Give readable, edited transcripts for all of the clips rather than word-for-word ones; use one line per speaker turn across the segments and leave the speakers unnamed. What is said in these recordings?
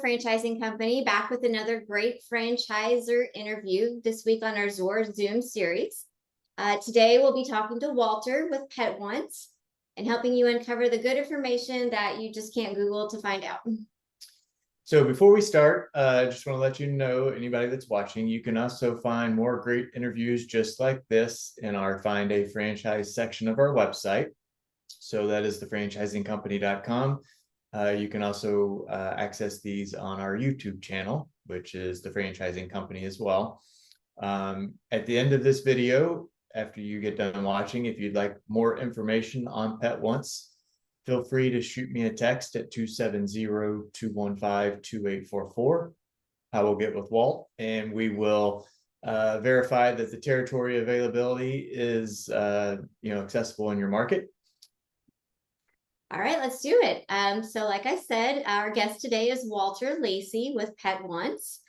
Franchising Company, back with another great franchisor interview this week on our ZorZooms series. Today, we'll be talking to Walter with Pet Once and helping you uncover the good information that you just can't Google to find out.
So before we start, I just want to let you know, anybody that's watching, you can also find more great interviews just like this in our Find a Franchise section of our website. So that is thefranchisingcompany.com. You can also access these on our YouTube channel, which is the Franchising Company as well. At the end of this video, after you get done watching, if you'd like more information on Pet Once, feel free to shoot me a text at 270-215-2844. I will get with Walt and we will verify that the territory availability is accessible in your market.
All right, let's do it. So like I said, our guest today is Walter Lacey with Pet Once.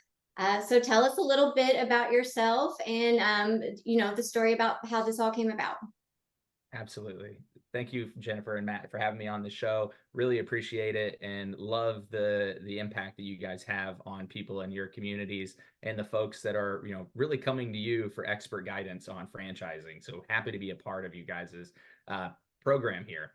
So tell us a little bit about yourself and, the story about how this all came about.
Absolutely. Thank you, Jennifer and Matt, for having me on the show. Really appreciate it and love the impact that you guys have on people in your communities and the folks that are, really coming to you for expert guidance on franchising. So happy to be a part of you guys' program here.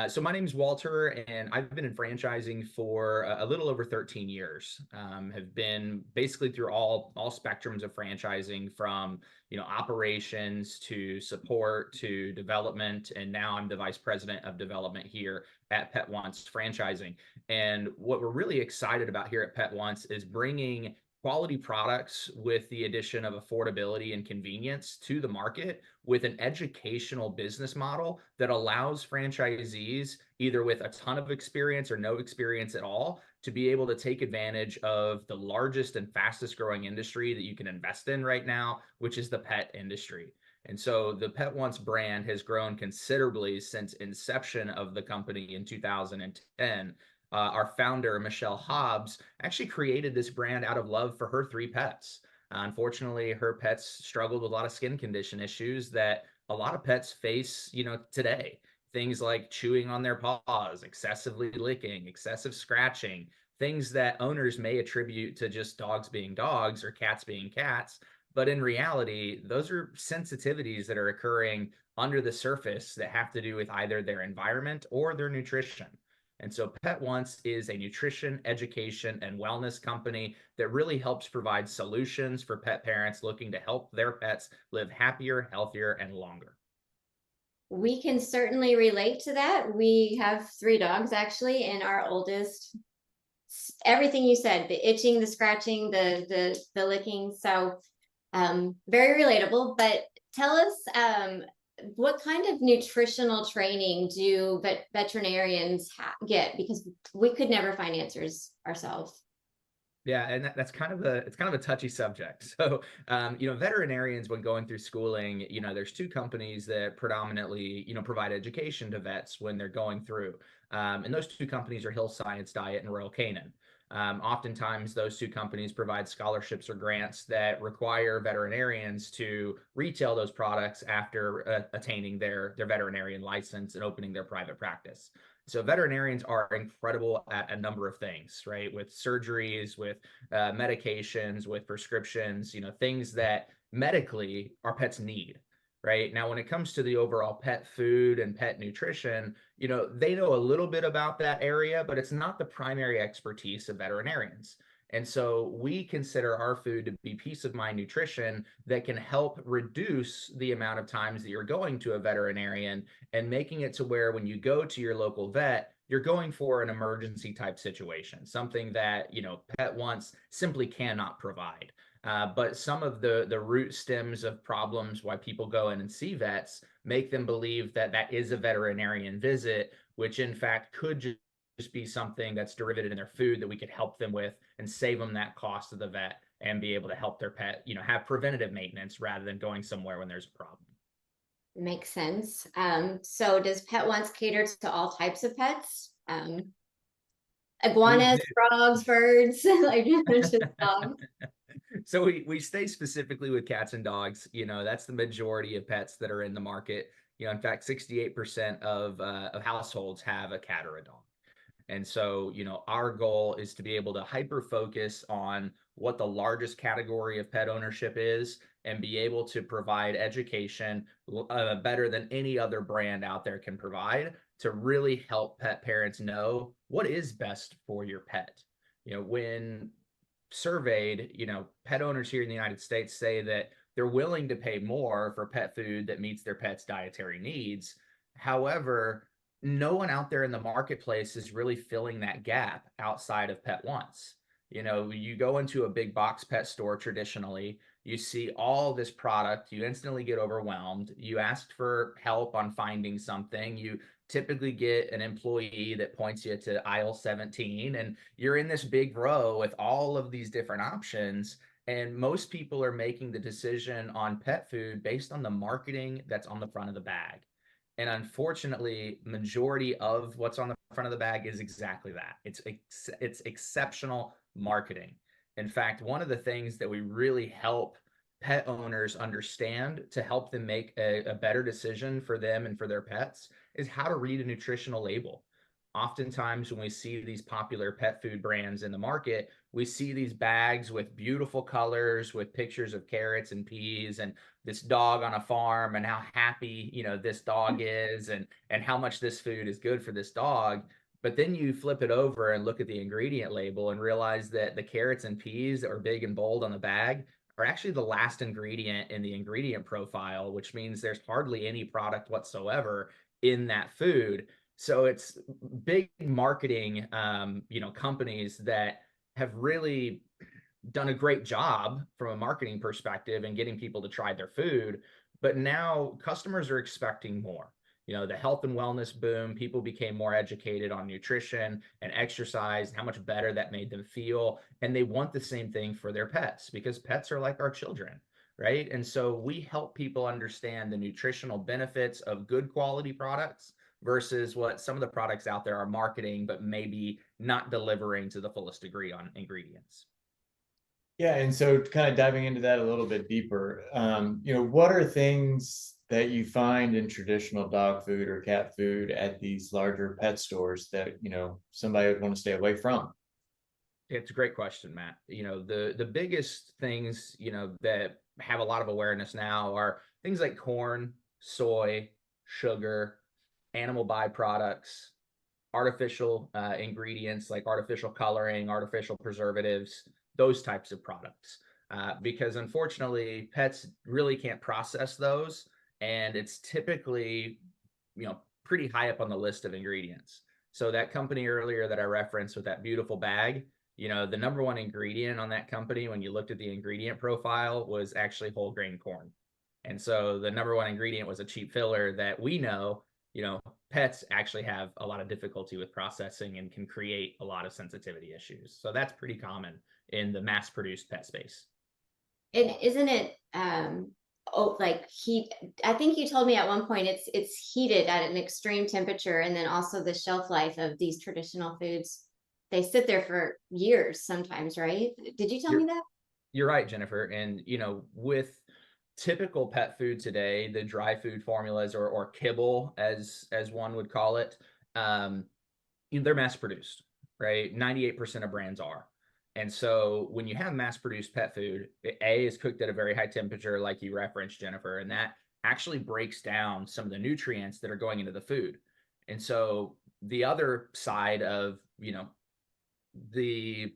So my name is Walter, and I've been in franchising for a little over 13 years. Have been basically through all spectrums of franchising, from operations to support to development, and now I'm the vice president of development here at Pet Once Franchising. And what we're really excited about here at Pet Once is bringing quality products with the addition of affordability and convenience to the market with an educational business model that allows franchisees, either with a ton of experience or no experience at all, to be able to take advantage of the largest and fastest growing industry that you can invest in right now, which is the pet industry. And so the Pet Once brand has grown considerably since inception of the company in 2010. Our founder, Michelle Hobbs, actually created this brand out of love for her 3 pets. Unfortunately, her pets struggled with a lot of skin condition issues that a lot of pets face, today. Things like chewing on their paws, excessively licking, excessive scratching, things that owners may attribute to just dogs being dogs or cats being cats. But in reality, those are sensitivities that are occurring under the surface that have to do with either their environment or their nutrition. And so Pet Once is a nutrition, education, and wellness company that really helps provide solutions for pet parents looking to help their pets live happier, healthier, and longer.
We can certainly relate to that. We have 3 dogs actually, and our oldest, everything you said, the itching, the scratching, the licking. So very relatable. But tell us, what kind of nutritional training do veterinarians get? Because we could never find answers ourselves.
Yeah, and it's kind of a touchy subject. So, veterinarians, when going through schooling, there's 2 companies that predominantly, provide education to vets when they're going through. And those 2 companies are Hill Science Diet and Royal Canin. Oftentimes, those 2 companies provide scholarships or grants that require veterinarians to retail those products after attaining their veterinarian license and opening their private practice. So veterinarians are incredible at a number of things, right? With surgeries, with medications, with prescriptions, things that medically our pets need. Right now, when it comes to the overall pet food and pet nutrition, they know a little bit about that area, but it's not the primary expertise of veterinarians. And so we consider our food to be peace of mind nutrition that can help reduce the amount of times that you're going to a veterinarian and making it to where when you go to your local vet, you're going for an emergency type situation, something that, Pet Once simply cannot provide. But some of the root stems of problems why people go in and see vets make them believe that that is a veterinarian visit, which in fact could just be something that's derivative in their food that we could help them with and save them that cost of the vet and be able to help their pet, have preventative maintenance rather than going somewhere when there's a problem.
Makes sense. So does Pet Once cater to all types of pets? Iguanas, frogs, birds, like just dogs.
So we stay specifically with cats and dogs. That's the majority of pets that are in the market. In fact, 68% of households have a cat or a dog. And so, you know, our goal is to be able to hyper focus on what the largest category of pet ownership is and be able to provide education better than any other brand out there can provide to really help pet parents know what is best for your pet. You know, when surveyed, you know, pet owners here in the United States say that they're willing to pay more for pet food that meets their pet's dietary needs. However, no one out there in the marketplace is really filling that gap outside of Pet Once. You know, you go into a big box pet store traditionally, you see all this product, you instantly get overwhelmed. You ask for help on finding something, you typically get an employee that points you to aisle 17, and you're in this big row with all of these different options. And most people are making the decision on pet food based on the marketing that's on the front of the bag. And unfortunately, majority of what's on the front of the bag is exactly that. It's exceptional marketing. In fact, one of the things that we really help pet owners understand to help them make a better decision for them and for their pets is how to read a nutritional label. Oftentimes, when we see these popular pet food brands in the market, we see these bags with beautiful colors, with pictures of carrots and peas, and this dog on a farm, and how happy, you know, this dog is, and how much this food is good for this dog. But then you flip it over and look at the ingredient label and realize that the carrots and peas that are big and bold on the bag are actually the last ingredient in the ingredient profile, which means there's hardly any product whatsoever in that food. So it's big marketing, you know, companies that have really done a great job from a marketing perspective and getting people to try their food. But now customers are expecting more. You know, the health and wellness boom, people became more educated on nutrition and exercise, how much better that made them feel. And they want the same thing for their pets because pets are like our children, right? And so we help people understand the nutritional benefits of good quality products versus what some of the products out there are marketing, but maybe not delivering to the fullest degree on ingredients.
Yeah, and so kind of diving into that a little bit deeper, you know, what are things that you find in traditional dog food or cat food at these larger pet stores that, you know, somebody would want to stay away from?
It's a great question, Matt. You know, the biggest things, you know, that have a lot of awareness now are things like corn, soy, sugar, animal byproducts, artificial ingredients like artificial coloring, artificial preservatives, those types of products. Because unfortunately, pets really can't process those, and it's typically, you know, pretty high up on the list of ingredients. So that company earlier that I referenced with that beautiful bag, you know, the number one ingredient on that company when you looked at the ingredient profile was actually whole grain corn. And so the number one ingredient was a cheap filler that we know, you know, pets actually have a lot of difficulty with processing and can create a lot of sensitivity issues. So that's pretty common in the mass produced pet space.
And isn't it oh, like heat? I think you told me at one point it's heated at an extreme temperature, and then also the shelf life of these traditional foods, they sit there for years sometimes, right? Did you tell me
You're
that?
you're right, Jennifer. And you know, with typical pet food today, the dry food formulas or kibble as one would call it, um, you know, they're mass produced, right? 98% of brands are. And so when you have mass produced pet food, A is cooked at a very high temperature, like you referenced, Jennifer, and that actually breaks down some of the nutrients that are going into the food. And so the other side of, you know, the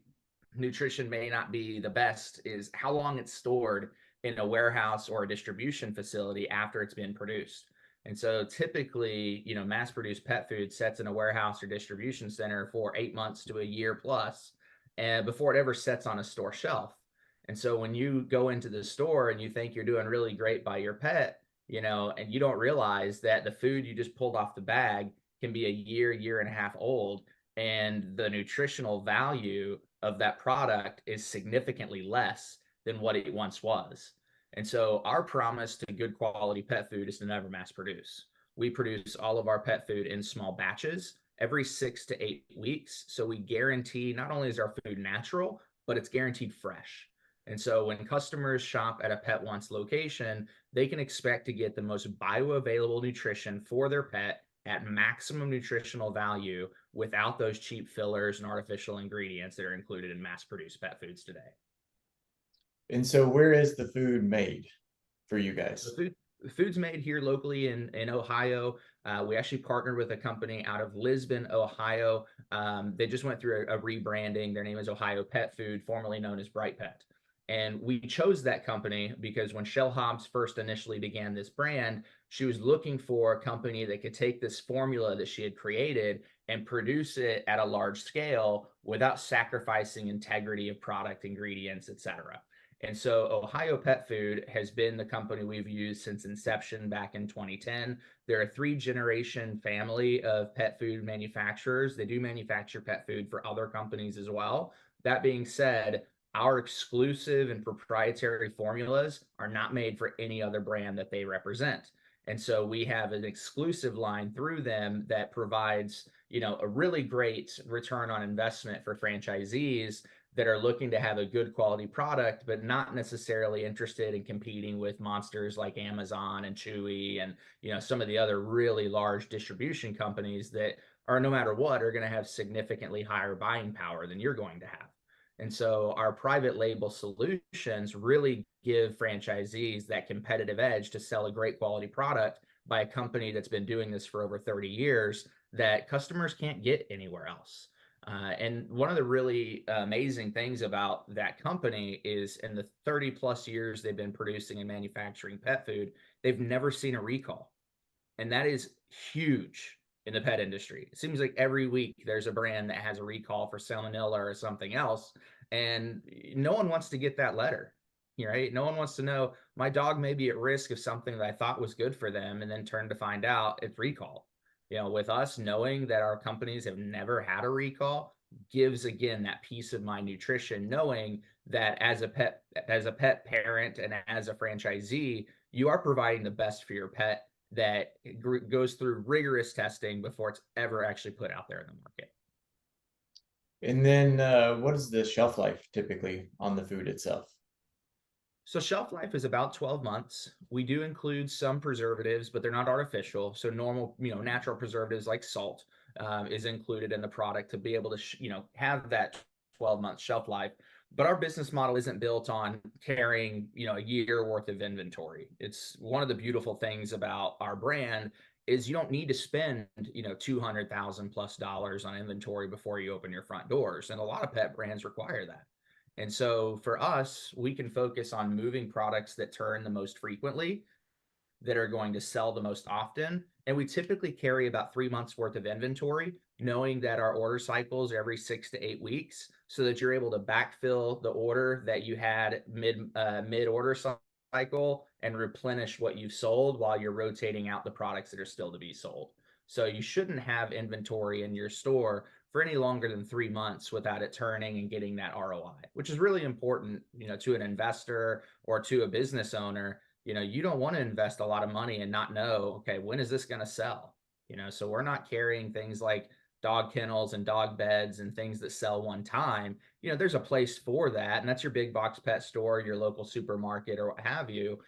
nutrition may not be the best is how long it's stored in a warehouse or a distribution facility after it's been produced. And so typically, you know, mass produced pet food sets in a warehouse or distribution center for 8 months to a year plus, and before it ever sets on a store shelf. And so when you go into the store and you think you're doing really great by your pet, you know, and you don't realize that the food you just pulled off the bag can be a year, year and a half old, and the nutritional value of that product is significantly less than what it once was. And so our promise to good quality pet food is to never mass produce. We produce all of our pet food in small batches every 6 to 8 weeks. So we guarantee not only is our food natural, but it's guaranteed fresh. And so when customers shop at a Pet Once location, they can expect to get the most bioavailable nutrition for their pet at maximum nutritional value without those cheap fillers and artificial ingredients that are included in mass-produced pet foods today.
And so where is the food made for you guys?
The food's made here locally in Ohio. We actually partnered with a company out of Lisbon, Ohio. They just went through a rebranding. Their name is Ohio Pet Food, formerly known as Bright Pet. And we chose that company because when Shell Hobbs first initially began this brand, she was looking for a company that could take this formula that she had created and produce it at a large scale without sacrificing integrity of product, ingredients, etc. And so Ohio Pet Food has been the company we've used since inception back in 2010. They're a 3-generation family of pet food manufacturers. They do manufacture pet food for other companies as well. That being said, our exclusive and proprietary formulas are not made for any other brand that they represent. And so we have an exclusive line through them that provides, a really great return on investment for franchisees that are looking to have a good quality product, but not necessarily interested in competing with monsters like Amazon and Chewy and, some of the other really large distribution companies that are, no matter what, are going to have significantly higher buying power than you're going to have. And so our private label solutions really give franchisees that competitive edge to sell a great quality product by a company that's been doing this for over 30 years that customers can't get anywhere else. And one of the really amazing things about that company is in the 30 plus years they've been producing and manufacturing pet food, they've never seen a recall. And that is huge in the pet industry. It seems like every week there's a brand that has a recall for salmonella or something else. And no one wants to get that letter, right? No one wants to know my dog may be at risk of something that I thought was good for them and then turn to find out it's recalled. With us knowing that our companies have never had a recall gives, again, that peace of mind nutrition, knowing that as a pet parent and as a franchisee, you are providing the best for your pet that goes through rigorous testing before it's ever actually put out there in the market.
And then what is the shelf life typically on the food itself?
So shelf life is about 12 months. We do include some preservatives, but they're not artificial. So normal, natural preservatives like salt is included in the product to be able to, have that 12-month shelf life. But our business model isn't built on carrying, a year worth of inventory. It's one of the beautiful things about our brand is you don't need to spend, $200,000 plus on inventory before you open your front doors. And a lot of pet brands require that. And so for us, we can focus on moving products that turn the most frequently, that are going to sell the most often. And we typically carry about 3 months worth of inventory, knowing that our order cycles are every 6 to 8 weeks, so that you're able to backfill the order that you had mid order cycle and replenish what you've sold while you're rotating out the products that are still to be sold. So you shouldn't have inventory in your store for any longer than 3 months without it turning and getting that ROI, which is really important, to an investor or to a business owner. You don't want to invest a lot of money and not know, okay, when is this going to sell? So we're not carrying things like dog kennels and dog beds and things that sell one time. There's a place for that, and that's your big box pet store, your local supermarket, or what have you.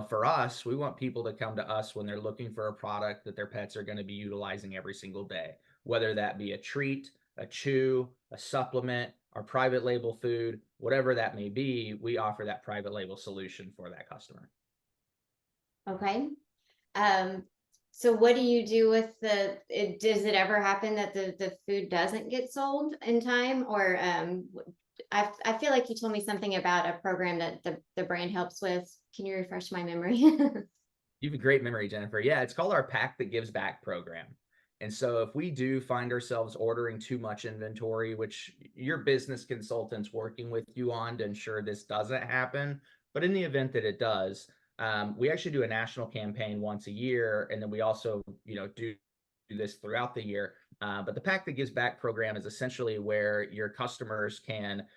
For us, we want people to come to us when they're looking for a product that their pets are going to be utilizing every single day, whether that be a treat, a chew, a supplement, our private label food, whatever that may be. We offer that private label solution for that customer.
Okay. So what do you do with does it ever happen that the food doesn't get sold in time? Or I feel like you told me something about a program that the brand helps with. Can you refresh my memory?
You have a great memory, Jennifer. Yeah, it's called our Pack That Gives Back program. And so if we do find ourselves ordering too much inventory, which your business consultant's working with you on to ensure this doesn't happen, but in the event that it does, we actually do a national campaign once a year, and then we also, do this throughout the year. But the Pack That Gives Back program is essentially where your customers can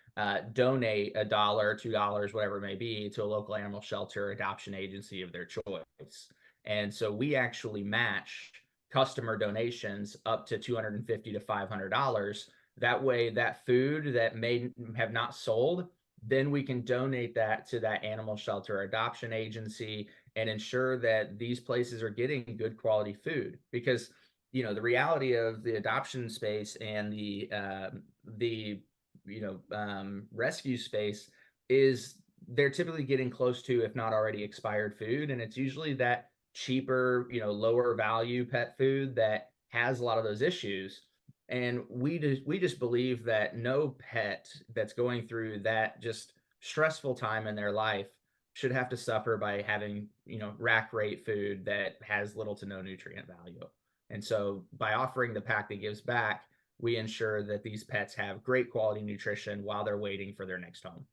donate $1, $2, whatever it may be, to a local animal shelter, adoption agency of their choice. And so we actually match customer donations up to $250 to $500. That way, that food that may have not sold, then we can donate that to that animal shelter adoption agency and ensure that these places are getting good quality food. Because, the reality of the adoption space and the rescue space is they're typically getting close to, if not already expired food. And it's usually that cheaper, lower value pet food that has a lot of those issues. And we just believe that no pet that's going through that just stressful time in their life should have to suffer by having, rack rate food that has little to no nutrient value. And so by offering the pack that gives back, we ensure that these pets have great quality nutrition while they're waiting for their next home.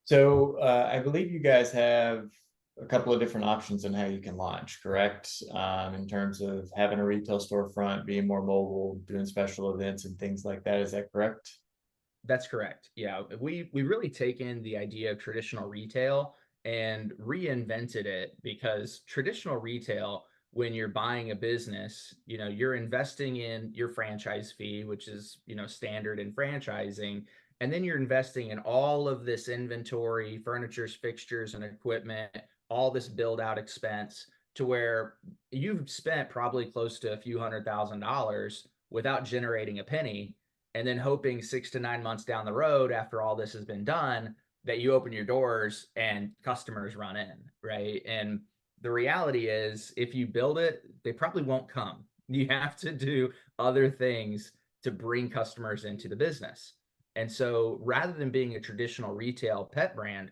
So I believe you guys have a couple of different options on how you can launch, correct? In terms of having a retail storefront, being more mobile, doing special events and things like that. Is that correct?
That's correct. Yeah, we really taken the idea of traditional retail and reinvented it, because traditional retail, when you're buying a business, you're investing in your franchise fee, which is, standard in franchising, and then you're investing in all of this inventory, furnitures, fixtures, and equipment, all this build out expense, to where you've spent probably close to a few $100,000 without generating a penny, and then hoping 6 to 9 months down the road, after all this has been done, that you open your doors and customers run in, right? And the reality is, if you build it, they probably won't come. You have to do other things to bring customers into the business. And so rather than being a traditional retail pet brand,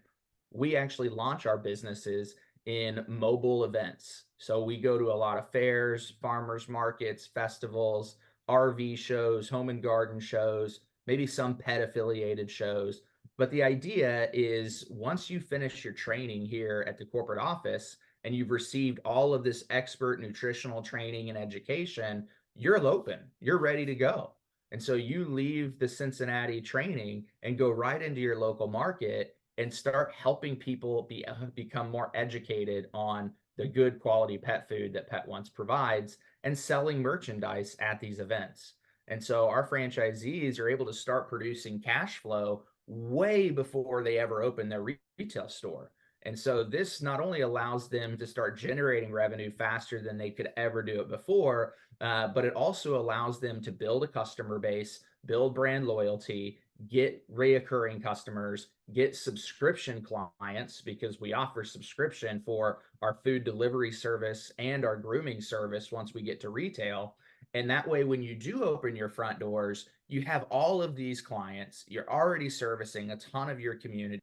we actually launch our businesses in mobile events. So we go to a lot of fairs, farmers markets, festivals, RV shows, home and garden shows, maybe some pet affiliated shows. But the idea is, once you finish your training here at the corporate office and you've received all of this expert nutritional training and education, you're open, you're ready to go. And so you leave the Cincinnati training and go right into your local market and start helping people become more educated on the good quality pet food that Pet Once provides, and selling merchandise at these events. And so our franchisees are able to start producing cash flow way before they ever open their retail store. And so this not only allows them to start generating revenue faster than they could ever do it before, but it also allows them to build a customer base, build brand loyalty, get reoccurring customers, get subscription clients, because we offer subscription for our food delivery service and our grooming service once we get to retail. And that way, when you do open your front doors, you have all of these clients, you're already servicing a ton of your community,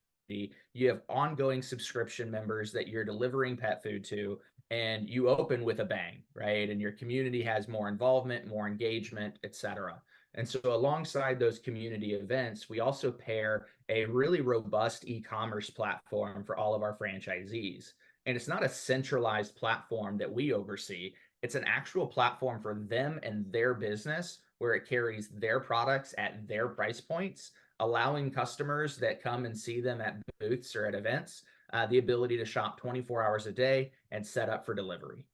you have ongoing subscription members that you're delivering pet food to, and you open with a bang, right? And your community has more involvement, more engagement, etc. And so alongside those community events, we also pair a really robust e-commerce platform for all of our franchisees. And it's not a centralized platform that we oversee. It's an actual platform for them and their business, where it carries their products at their price points, allowing customers that come and see them at booths or at events the ability to shop 24 hours a day and set up for delivery.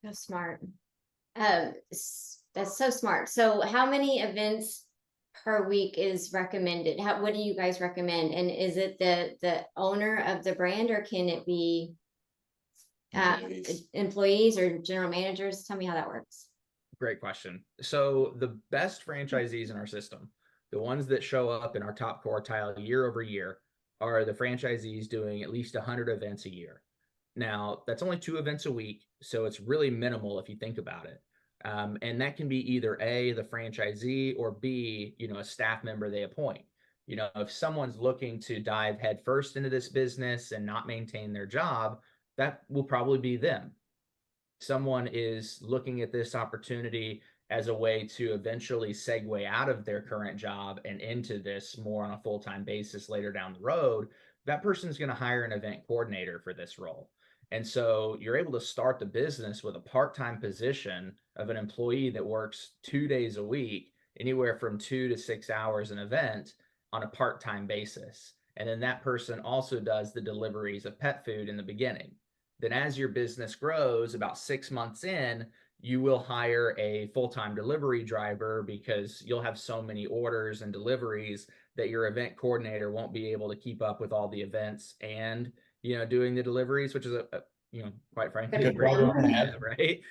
That's smart. That's so smart. So how many events per week is recommended? What do you guys recommend? And is it the owner of the brand, or can it be employees or general managers? Tell me how that works.
Great question. So the best franchisees in our system, the ones that show up in our top quartile year over year, are the franchisees doing at least 100 events a year. Now, that's only 2 events a week, so it's really minimal if you think about it. And that can be either A, the franchisee, or B, a staff member they appoint. If someone's looking to dive headfirst into this business and not maintain their job, that will probably be them. Someone is looking at this opportunity as a way to eventually segue out of their current job and into this more on a full-time basis later down the road, that person's going to hire an event coordinator for this role. And so you're able to start the business with a part-time position of an employee that works 2 days a week, anywhere from 2 to 6 hours an event, on a part-time basis. And then that person also does the deliveries of pet food in the beginning. Then as your business grows, about 6 months in, you will hire a full-time delivery driver, because you'll have so many orders and deliveries that your event coordinator won't be able to keep up with all the events and doing the deliveries, which is quite frankly,
Good
great
problem
problem
to
to
have.
have, right?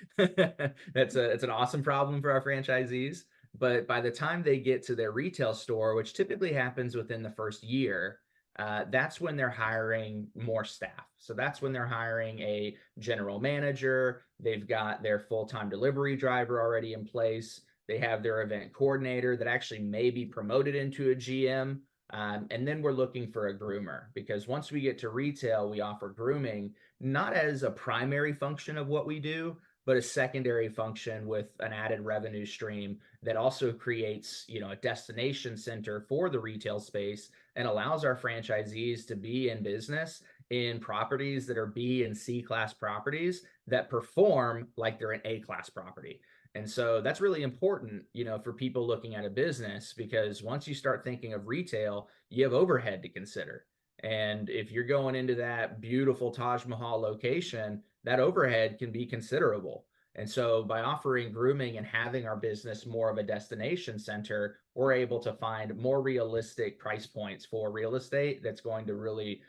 It's an awesome problem for our franchisees. But by the time they get to their retail store, which typically happens within the first year, that's when they're hiring more staff. So that's when they're hiring a general manager. They've got their full-time delivery driver already in place. They have their event coordinator that actually may be promoted into a GM. And then we're looking for a groomer, because once we get to retail, we offer grooming not as a primary function of what we do, but a secondary function with an added revenue stream that also creates, a destination center for the retail space and allows our franchisees to be in business in properties that are B and C class properties that perform like they're an A class property. And so that's really important, for people looking at a business, because once you start thinking of retail, you have overhead to consider. And if you're going into that beautiful Taj Mahal location, that overhead can be considerable. And so by offering grooming and having our business more of a destination center, we're able to find more realistic price points for real estate that's going to really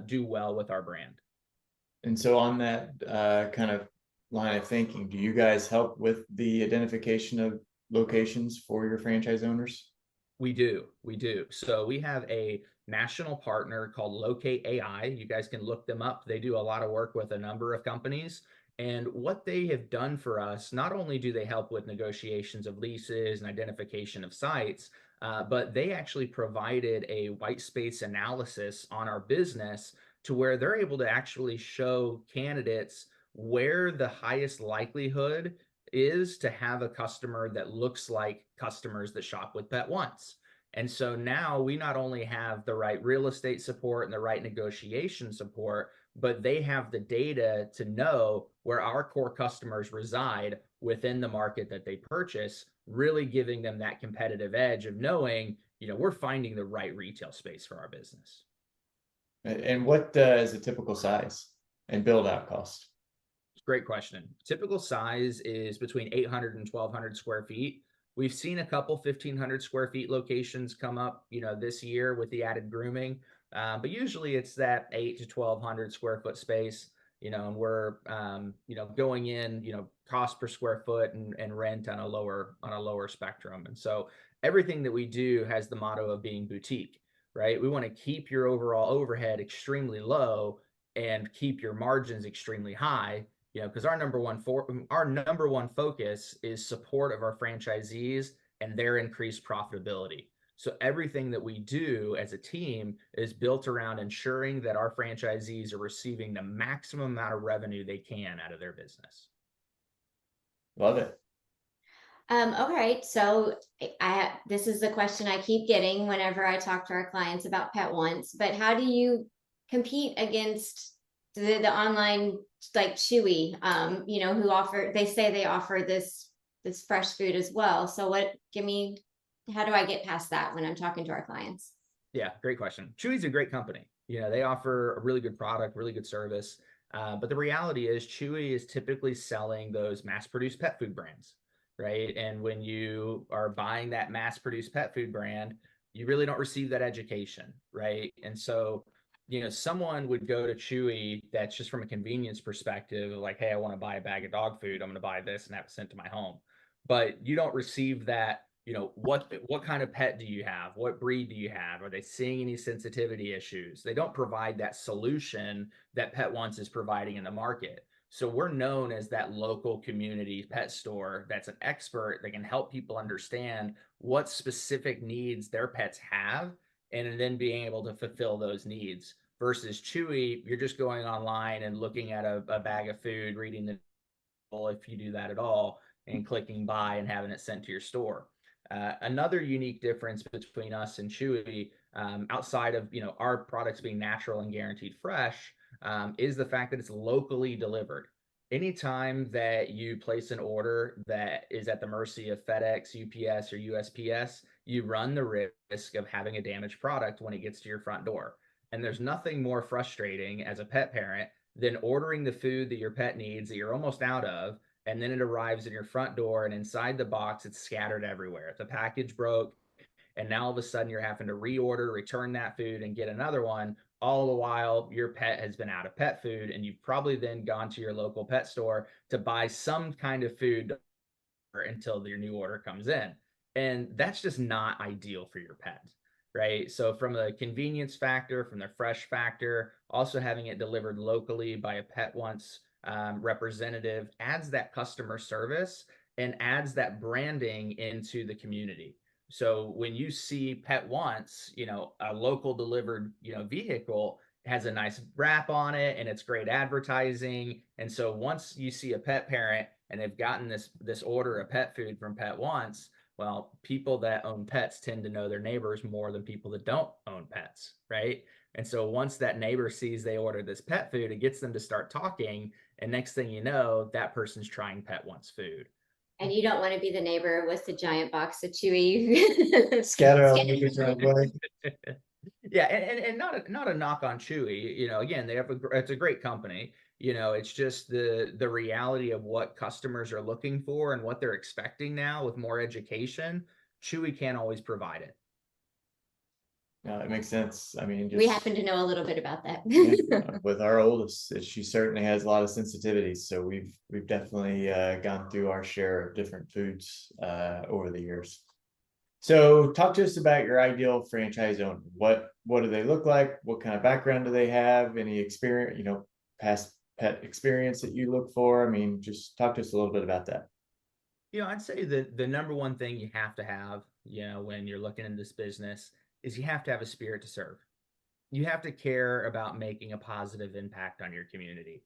do well with our brand.
And so on that kind of line of thinking, do you guys help with the identification of locations for your franchise owners?
We do. So we have a national partner called Locate AI. You guys can look them up. They do a lot of work with a number of companies. And what they have done for us, not only do they help with negotiations of leases and identification of sites, but they actually provided a white space analysis on our business to where they're able to actually show candidates where the highest likelihood is to have a customer that looks like customers that shop with Pet Once. And so now we not only have the right real estate support and the right negotiation support, but they have the data to know where our core customers reside within the market that they purchase, really giving them that competitive edge of knowing, we're finding the right retail space for our business.
And what is a typical size and build out cost?
Great question. Typical size is between 800 and 1,200 square feet. We've seen a couple 1,500 square feet locations come up, this year with the added grooming. But usually it's that 8 to 1,200 square foot space, and we're, going in, cost per square foot and rent on a lower spectrum. And so everything that we do has the motto of being boutique, right? We want to keep your overall overhead extremely low and keep your margins extremely high, because our number one focus is support of our franchisees and their increased profitability. So everything that we do as a team is built around ensuring that our franchisees are receiving the maximum amount of revenue they can out of their business.
Love it.
Okay, so this is the question I keep getting whenever I talk to our clients about Pet Once, but how do you compete against the online, like Chewy, they say they offer this fresh food as well. So how do I get past that when I'm talking to our clients?
Yeah, great question. Chewy's a great company. They offer a really good product, really good service. But the reality is Chewy is typically selling those mass-produced pet food brands, right? And when you are buying that mass-produced pet food brand, you really don't receive that education, right? And so, someone would go to Chewy that's just from a convenience perspective, like, hey, I want to buy a bag of dog food. I'm going to buy this and have it sent to my home. But you don't receive that, what kind of pet do you have? What breed do you have? Are they seeing any sensitivity issues? They don't provide that solution that Pet Once is providing in the market. So we're known as that local community pet store that's an expert that can help people understand what specific needs their pets have and then being able to fulfill those needs. Versus Chewy, you're just going online and looking at a bag of food, reading the, if you do that at all, and clicking buy and having it sent to your store. Another unique difference between us and Chewy, outside of our products being natural and guaranteed fresh, is the fact that it's locally delivered. Anytime that you place an order that is at the mercy of FedEx, UPS, or USPS, you run the risk of having a damaged product when it gets to your front door. And there's nothing more frustrating as a pet parent than ordering the food that your pet needs that you're almost out of, and then it arrives in your front door, and inside the box, it's scattered everywhere. The package broke, and now all of a sudden you're having to reorder, return that food, and get another one. all the while your pet has been out of pet food, and you've probably then gone to your local pet store to buy some kind of food until your new order comes in. And that's just not ideal for your pet, right? So, from a convenience factor, from the fresh factor, also having it delivered locally by a Pet Once representative adds that customer service and adds that branding into the community. So when you see Pet Once, a local delivered, vehicle has a nice wrap on it and it's great advertising. And so once you see a pet parent and they've gotten this order of pet food from Pet Once, well, people that own pets tend to know their neighbors more than people that don't own pets, right? And so once that neighbor sees they ordered this pet food, it gets them to start talking. And next thing you know, that person's trying Pet Once food.
And you don't want to be the neighbor with the giant box of Chewy.
Scatter on the driveway.
Yeah, and not a knock on Chewy. Again, it's a great company. It's just the reality of what customers are looking for and what they're expecting now with more education. Chewy can't always provide it.
No, that makes sense. I mean,
We
just
happen to know a little bit about that.
with our oldest, she certainly has a lot of sensitivities. So we've definitely gone through our share of different foods over the years. So talk to us about your ideal franchise owner. What do they look like? What kind of background do they have? Any experience, past pet experience that you look for? I mean, just talk to us a little bit about that.
I'd say that the number one thing you have to have, when you're looking in this business is you have to have a spirit to serve. You have to care about making a positive impact on your community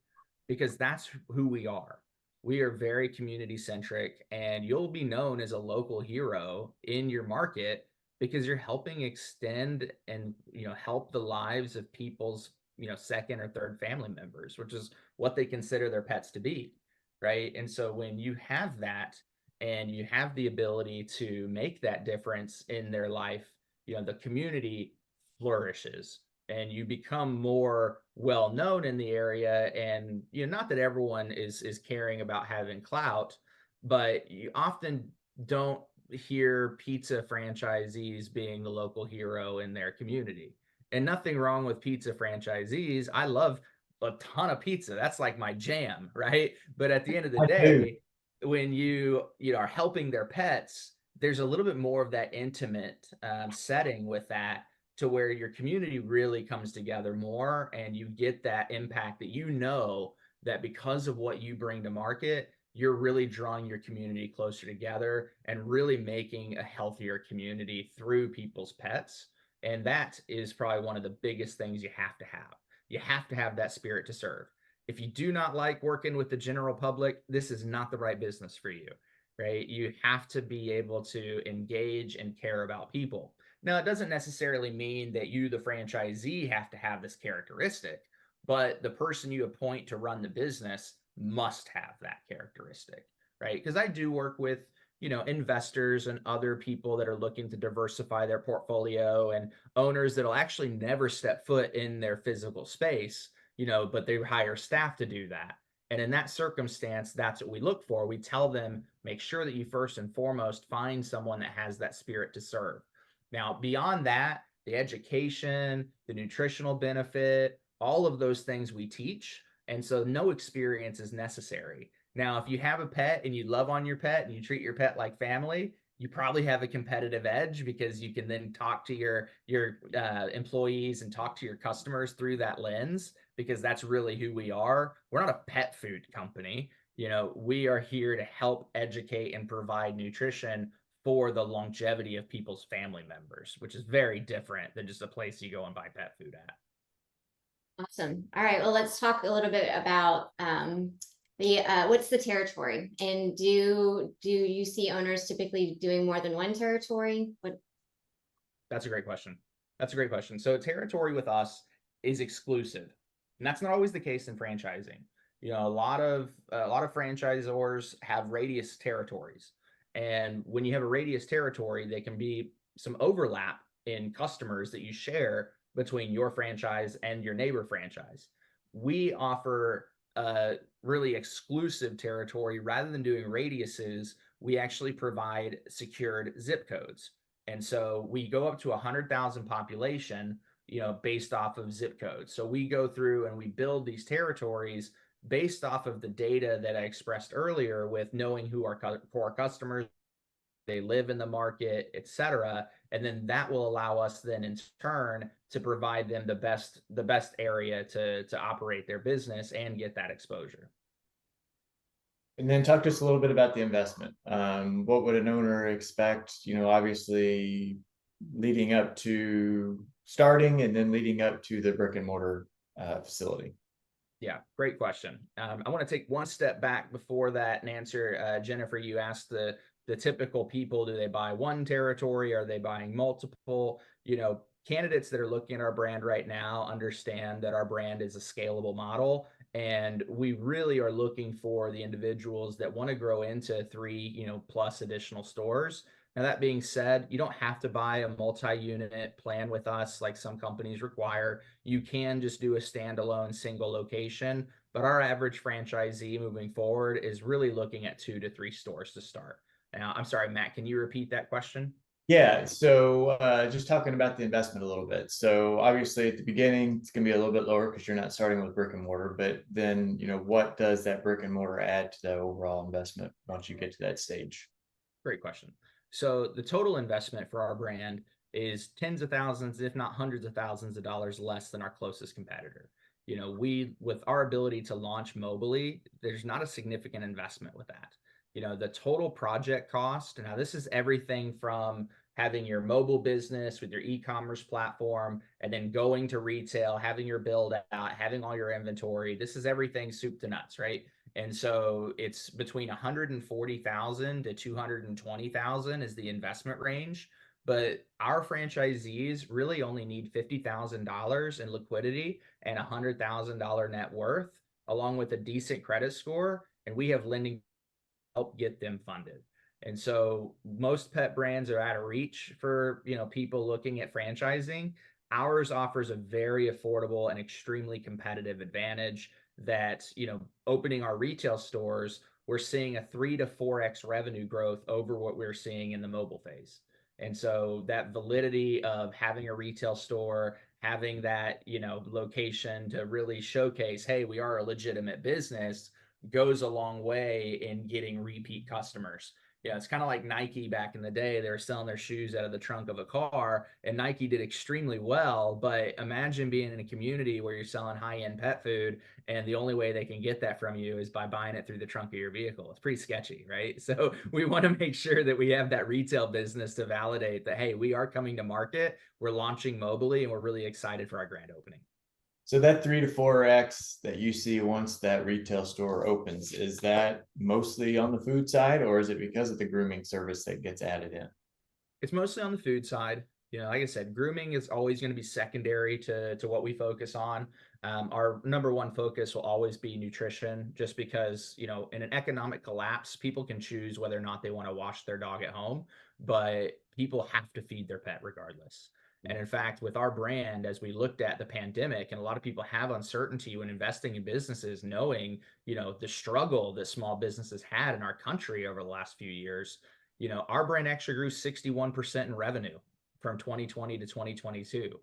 because that's who we are. We are very community centric, and you'll be known as a local hero in your market because you're helping extend and help the lives of people's second or third family members, which is what they consider their pets to be, right? And so when you have that and you have the ability to make that difference in their life, the community flourishes and you become more well known in the area. And not that everyone is caring about having clout, but you often don't hear pizza franchisees being the local hero in their community. And nothing wrong with pizza franchisees. I love a ton of pizza. That's like my jam, right? But at the end of the day, when you are helping their pets, there's a little bit more of that intimate setting with that, to where your community really comes together more and you get that impact that that because of what you bring to market, you're really drawing your community closer together and really making a healthier community through people's pets. And that is probably one of the biggest things you have to have. You have to have that spirit to serve. If you do not like working with the general public, this is not the right business for you, right? You have to be able to engage and care about people. Now, it doesn't necessarily mean that you, the franchisee, have to have this characteristic, but the person you appoint to run the business must have that characteristic, right? Because I do work with, investors and other people that are looking to diversify their portfolio, and owners that'll actually never step foot in their physical space, but they hire staff to do that. And in that circumstance, that's what we look for. We tell them, make sure that you first and foremost find someone that has that spirit to serve. Now, beyond that, the education, the nutritional benefit, all of those things we teach. And so no experience is necessary. Now, if you have a pet and you love on your pet and you treat your pet like family, you probably have a competitive edge because you can then talk to your employees and talk to your customers through that lens, because that's really who we are. We're not a pet food company. We are here to help educate and provide nutrition for the longevity of people's family members, which is very different than just a place you go and buy pet food at.
Awesome. All right. Well, let's talk a little bit about what's the territory, and do you see owners typically doing more than one territory?
That's a great question. So territory with us is exclusive, and that's not always the case in franchising. A lot of franchisors have radius territories. And when you have a radius territory, there can be some overlap in customers that you share between your franchise and your neighbor franchise. We offer a really exclusive territory. Rather than doing radiuses, we actually provide secured zip codes. And so we go up to 100,000 population, based off of zip codes. So we go through and we build these territories based off of the data that I expressed earlier, with knowing who our core customers, they live in the market, et cetera. And then that will allow us then in turn to provide them the best area to operate their business and get that exposure.
And then talk to us a little bit about the investment. What would an owner expect, obviously leading up to starting and then leading up to the brick and mortar facility?
Yeah, great question. I want to take one step back before that and answer, Jennifer, you asked the typical people, do they buy one territory? Are they buying multiple? Candidates that are looking at our brand right now understand that our brand is a scalable model. And we really are looking for the individuals that want to grow into 3, plus additional stores. Now, that being said, you don't have to buy a multi-unit plan with us like some companies require. You can just do a standalone single location, but our average franchisee moving forward is really looking at 2 to 3 stores to start. Now, I'm sorry, Matt, can you repeat that question?
Yeah, so just talking about the investment a little bit. So obviously at the beginning, it's gonna be a little bit lower because you're not starting with brick and mortar, but then, what does that brick and mortar add to the overall investment once you get to that stage?
Great question. So the total investment for our brand is tens of thousands, if not hundreds of thousands of dollars less than our closest competitor. With our ability to launch mobily, there's not a significant investment with that. The total project cost, now this is everything from having your mobile business with your e-commerce platform and then going to retail, having your build out, having all your inventory. This is everything soup to nuts, right? And so it's between 140,000 to 220,000 is the investment range. But our franchisees really only need $50,000 in liquidity and $100,000 net worth, along with a decent credit score. And we have lending help get them funded. And so most pet brands are out of reach for, people looking at franchising. Ours offers a very affordable and extremely competitive advantage that, opening our retail stores, we're seeing a 3 to 4x revenue growth over what we're seeing in the mobile phase. And so that validity of having a retail store, having that, location to really showcase, hey, we are a legitimate business, goes a long way in getting repeat customers. It's kind of like Nike back in the day. They were selling their shoes out of the trunk of a car, and Nike did extremely well. But imagine being in a community where you're selling high-end pet food, and the only way they can get that from you is by buying it through the trunk of your vehicle. It's pretty sketchy, right? So we want to make sure that we have that retail business to validate that, hey, we are coming to market, we're launching mobily, and we're really excited for our grand opening.
So that 3 to 4x that you see once that retail store opens, is that mostly on the food side, or is it because of the grooming service that gets added in?
It's mostly on the food side. Like I said, grooming is always going to be secondary to what we focus on. Our number one focus will always be nutrition, just because, in an economic collapse, people can choose whether or not they want to wash their dog at home, but people have to feed their pet regardless. And in fact, with our brand, as we looked at the pandemic, and a lot of people have uncertainty when investing in businesses, knowing, the struggle that small businesses had in our country over the last few years, our brand actually grew 61% in revenue from 2020 to 2022.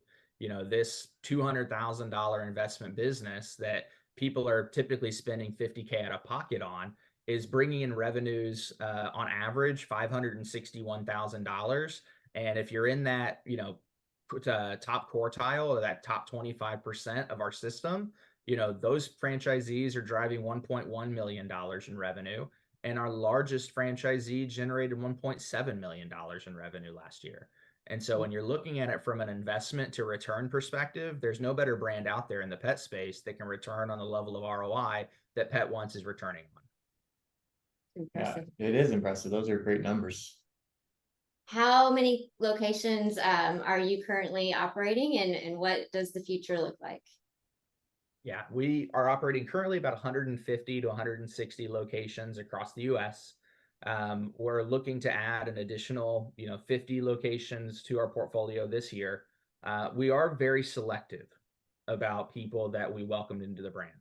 This $200,000 investment business that people are typically spending $50K out of pocket on is bringing in revenues on average $561,000. And if you're in that, top quartile or that top 25% of our system, those franchisees are driving $1.1 million in revenue. And our largest franchisee generated $1.7 million in revenue last year. And so when you're looking at it from an investment to return perspective, there's no better brand out there in the pet space that can return on the level of ROI that Pet Once is returning on.
Impressive.
Yeah, it is impressive. Those are great numbers.
How many locations are you currently operating, and what does the future look like?
Yeah, we are operating currently about 150 to 160 locations across the US. We're looking to add an additional, 50 locations to our portfolio this year. We are very selective about people that we welcomed into the brand,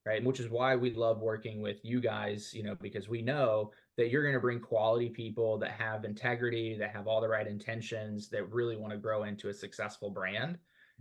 right? Which is why we love working with you guys, because we know that you're going to bring quality people that have integrity, that have all the right intentions, that really want to grow into a successful brand.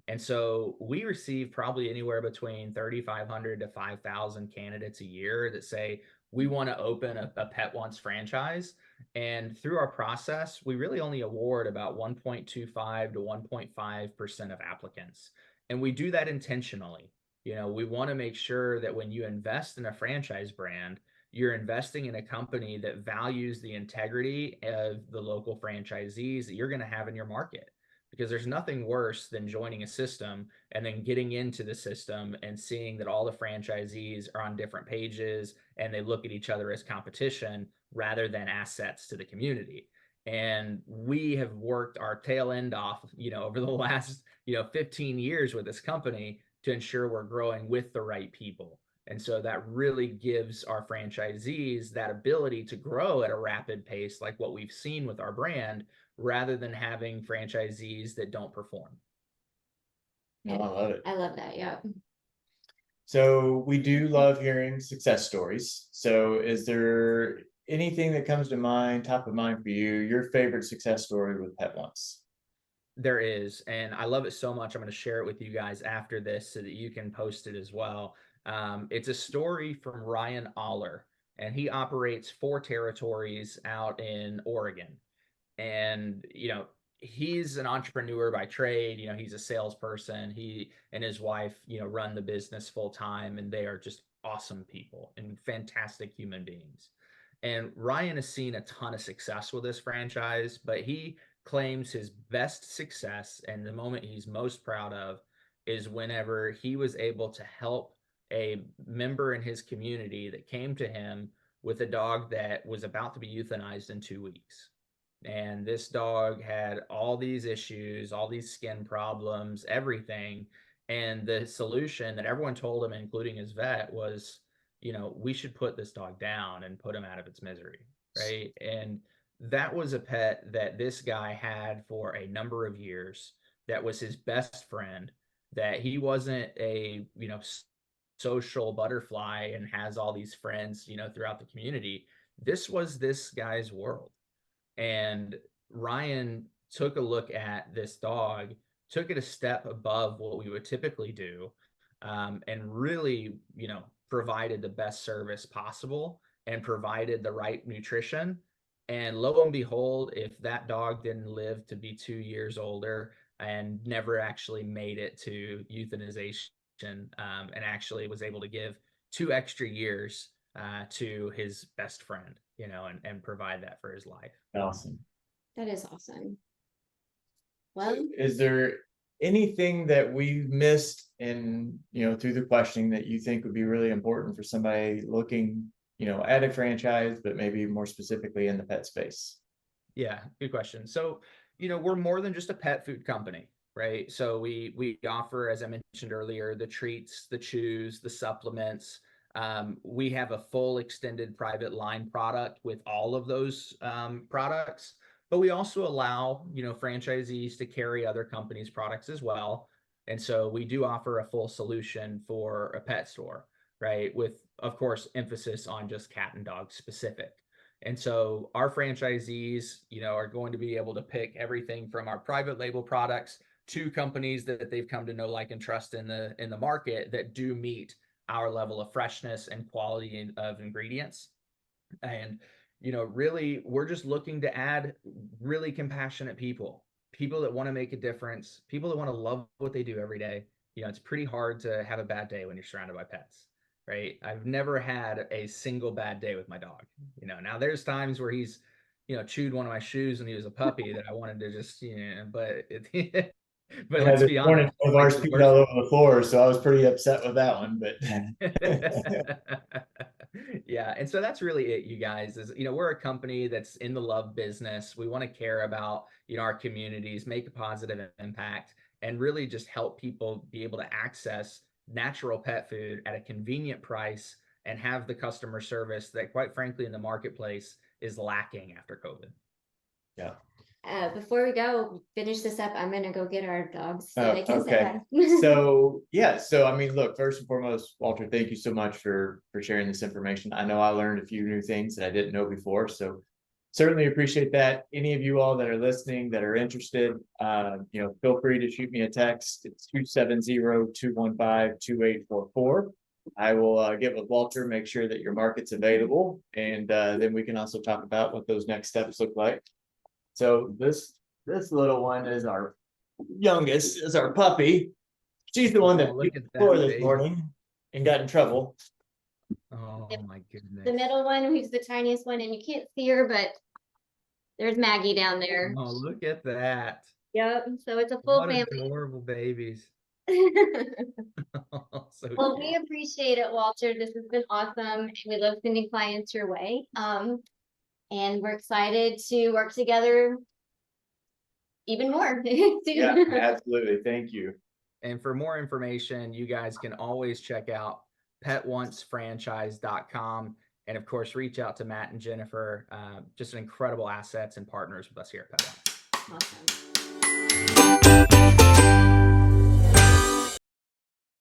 And so we receive probably anywhere between 3,500 to 5,000 candidates a year that say, we want to open a Pet Once franchise. And through our process, we really only award about 1.25 to 1.5% of applicants. And we do that intentionally. We want to make sure that when you invest in a franchise brand, you're investing in a company that values the integrity of the local franchisees that you're going to have in your market. Because there's nothing worse than joining a system and then getting into the system and seeing that all the franchisees are on different pages and they look at each other as competition rather than assets to the community. And we have worked our tail end off, over the last, 15 years with this company to ensure we're growing with the right people. And so that really gives our franchisees that ability to grow at a rapid pace, like what we've seen with our brand, rather than having franchisees that don't perform.
No, I love it.
I love that. Yeah.
So we do love hearing success stories. So is there anything that comes to mind, top of mind for you, your favorite success story with Pet Once?
There is, and I love it so much. I'm going to share it with you guys after this so that you can post it as well. It's a story from Ryan Aller, and he operates 4 territories out in Oregon. And he's an entrepreneur by trade. He's a salesperson. He and his wife run the business full time, and they are just awesome people and fantastic human beings. And Ryan has seen a ton of success with this franchise, but he claims his best success and the moment he's most proud of is whenever he was able to help a member in his community that came to him with a dog that was about to be euthanized in 2 weeks. And this dog had all these issues, all these skin problems, everything. And the solution that everyone told him, including his vet, was, we should put this dog down and put him out of its misery. Right. And that was a pet that this guy had for a number of years. That was his best friend, that he wasn't a, social butterfly and has all these friends, throughout the community. This was this guy's world. And Ryan took a look at this dog, took it a step above what we would typically do, and really, provided the best service possible and provided the right nutrition. And lo and behold, if that dog didn't live to be 2 years older and never actually made it to euthanization, and actually was able to give 2 extra years to his best friend, and provide that for his life.
Awesome.
That is awesome. Well,
is there anything that we've missed in, through the questioning that you think would be really important for somebody looking, at a franchise, but maybe more specifically in the pet space?
Yeah, good question. So, we're more than just a pet food company, right? So we offer, as I mentioned earlier, the treats, the chews, the supplements. We have a full extended private line product with all of those products, but we also allow, franchisees to carry other companies' products as well. And so we do offer a full solution for a pet store, right? With, of course, emphasis on just cat and dog specific. And so our franchisees, are going to be able to pick everything from our private label products to companies that they've come to know, like, and trust in the market that do meet our level of freshness and quality of ingredients. And, really, we're just looking to add really compassionate people that want to make a difference, people that want to love what they do every day. It's pretty hard to have a bad day when you're surrounded by pets, right? I've never had a single bad day with my dog. Now there's times where he's, chewed one of my shoes when he was a puppy that I wanted to just, but but
Yeah,
let's
this
be
morning
honest.
with ours peed all over the floor, so I was pretty upset with that one. But
yeah, and so that's really it, you guys. Is we're a company that's in the love business. We want to care about our communities, make a positive impact, and really just help people be able to access natural pet food at a convenient price and have the customer service that, quite frankly, in the marketplace is lacking after COVID.
yeah.
Before we go finish this up, I'm gonna go get our dogs so they can say
Okay.
hi.
So yeah, so I mean, look, first and foremost, Walter, thank you so much for sharing this information. I know I learned a few new things that I didn't know before, so certainly appreciate that. Any of you all that are listening that are interested, feel free to shoot me a text. It's 270-215-2844. I will get with Walter, make sure that your market's available, and then we can also talk about what those next steps look like. So this little one is our youngest, is our puppy. She's the one that
Oh, look at that
before this
baby.
morning and got in trouble.
Oh my goodness.
The middle one, who's the tiniest one, and you can't see her, but there's Maggie down there.
Oh, look at that.
Yep. So it's a full
What
family.
adorable babies. So
Well,
cute.
we appreciate it, Walter. This has been awesome. We love sending clients your way. And we're excited to work together even more.
Yeah, absolutely. Thank you.
And for more information, you guys can always check out PetOnceFranchise.com. And of course, reach out to Matt and Jennifer, just incredible assets and partners with us here at Pet Once.
Awesome.